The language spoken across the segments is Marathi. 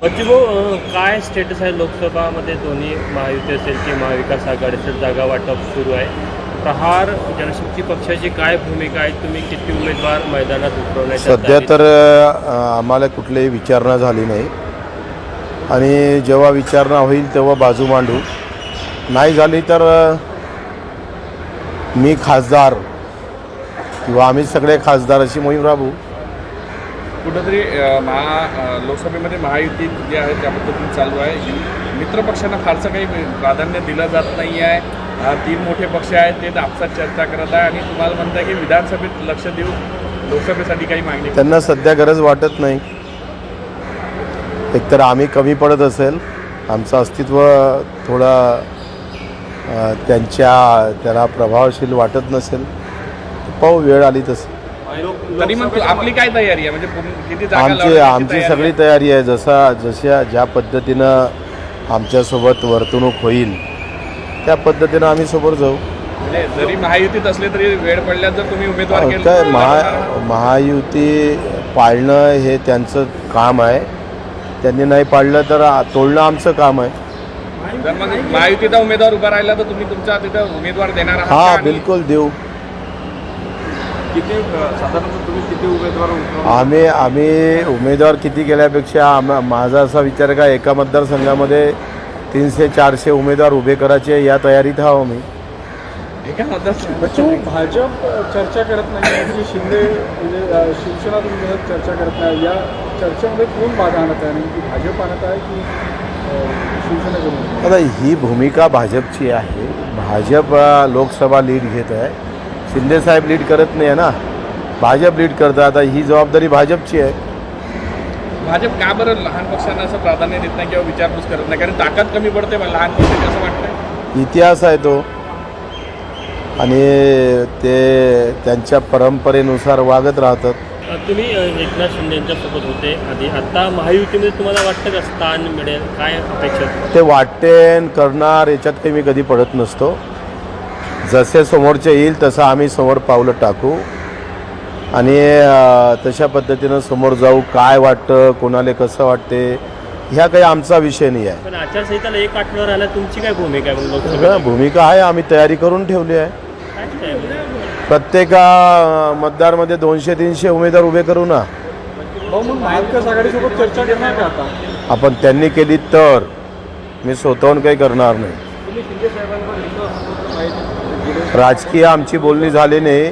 भाऊ काय स्टेटस आहे लोकसभामध्ये दोन्ही महायुती असेल की महाविकास आघाडी असेल जागा वाटप सुरू आहे. प्रहार जनशक्ती पक्षाची काय भूमिका आहे, तुम्ही किती उमेदवार मैदानात उतरवण्याच्या सध्या तर आम्हाला कुठलीही विचारणा झाली नाही आणि जेव्हा विचारणा होईल तेव्हा बाजू मांडू. नाही झाली तर मी खासदार किंवा आम्ही सगळे खासदार अशी मोहीम राबवू. कुठंतरी लोकसभेमध्ये महायुती जे आहे त्या पद्धतीने चालू आहे. मित्रपक्षांना फारसं काही प्राधान्य दिलं जात नाही आहे. 3 मोठे पक्ष आहेत ते आपसात चर्चा करत आहे आणि तुम्हाला म्हणताय की विधानसभेत लक्ष देऊ लोकसभेसाठी काही मागणी. त्यांना सध्या गरज वाटत नाही. एकतर आम्ही कमी पडत असेल, आमचं अस्तित्व थोडा त्याला प्रभावशील वाटत नसेल, पाहू वेळ आली तसं. तरी मग आपली काय तयारी आहे, म्हणजे किती आमची आमची सगळी तयारी आहे. जशा ज्या पद्धतीनं आमच्यासोबत वर्तणूक होईल त्या पद्धतीनं आम्ही समोर जाऊ. म्हणजे जरी महायुतीत असले तरी वेळ पडल्यास जर तुम्ही उमेदवार काय केलं महायुती पाळणं हे त्यांचं काम आहे. त्यांनी नाही पाळलं तर तोडणं आमचं काम आहे. जर मग महायुतीचा उमेदवार उभा राहिला तर तुम्ही तुमचा तिथं उमेदवार देणार आहात? हा, बिलकुल देऊ. किती साधारणतः तुम्ही किती उमेदवार आम्ही उमेदवार किती केल्यापेक्षा माझा असा विचार का एका मतदारसंघामध्ये 300-400 उमेदवार उभे करायचे या तयारीत आहो मी. एका भाजप चर्चा करत नाही की शिंदे म्हणजे शिवसेना तुम्ही चर्चा करत नाही, या चर्चेमध्ये कोण बाधा आणत आहे, की भाजप आणत आहे की शिवसेना करून? आता ही भूमिका भाजपची आहे. भाजप लोकसभा लीड घेत आहे. शिंदेसाहेब लीड करत नाही आहे ना, भाजप लीड करतं. आता ही जबाबदारी भाजपची आहे. भाजप का बरं लहान पक्षांना असं प्राधान्य देत नाही किंवा विचारपूस करत नाही? कारण ताकद कमी पडते लहान पक्षाची असं वाटतंय. इतिहास आहे तो आणि ते त्यांच्या परंपरेनुसार वागत राहतात. तुम्ही एकनाथ शिंदेच्या सोबत होते आधी, आता महायुतीमध्ये तुम्हाला वाटतं का स्थान मिळेल, काय अपेक्षा? ते वाटेन करणार याच्यात काही मी कधी पडत नसतो. जसे समोरचे येईल तसं आम्ही समोर पावलं टाकू आणि तशा पद्धतीनं समोर जाऊ. काय वाटतं, कोणाला कसं वाटते, ह्या काही आमचा विषय नाही आहे. पण आचारसंहिताला 1 आठवडा राहिला, तुमची काय भूमिका आहे लोकसभेत? भूमिका आहे, आम्ही तयारी करून ठेवली आहे. काय तयारी? प्रत्येक मतदारमध्ये 200-300 उमेदवार उभे करू ना. मग महाविकास आघाडीसोबत चर्चा करणार का आता? आपण त्यांनी केली तर, मी स्वतःहून काही करणार नाही. तुम्ही शिंदे साहेबांवर राजकीय आमची बोलणी झाली नाही.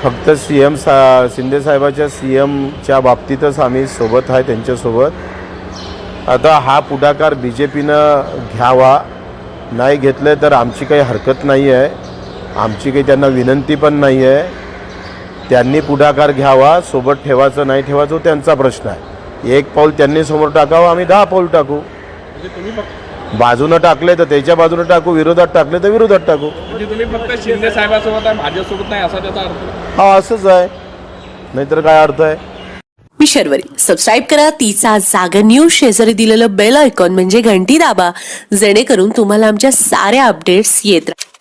फक्त शिंदे साहेबाच्या CMच्या बाबतीतच आम्ही सोबत आहे त्यांच्यासोबत. आता हा पुढाकार BJPनं घ्यावा. नाही घेतलं तर आमची काही हरकत नाही आहे, आमची काही त्यांना विनंती पण नाही आहे. त्यांनी पुढाकार घ्यावा, सोबत ठेवायचं नाही ठेवायचं त्यांचा प्रश्न आहे. 1 पाऊल त्यांनी समोर टाकावं, आम्ही 10 पाऊल टाकू. बाजूनं टाकले तर त्याच्या बाजूनं टाकू, विरोधात टाकले तर विरोधात टाकू. म्हणजे तुम्ही फक्त शिंदे साहेबांसोबत आहे, भाजपसोबत नाही असा त्याचा अर्थ? हा, असंच आहे, नाहीतर काय अर्थ आहे? मी शर्वरी. सबस्क्राईब करा तिचा जागर न्यूज. शेजारी दिलेलं बेल आयकॉन म्हणजे घंटी दाबा, जेणेकरून तुम्हाला आमच्या साऱ्या अपडेट्स येत राहतील.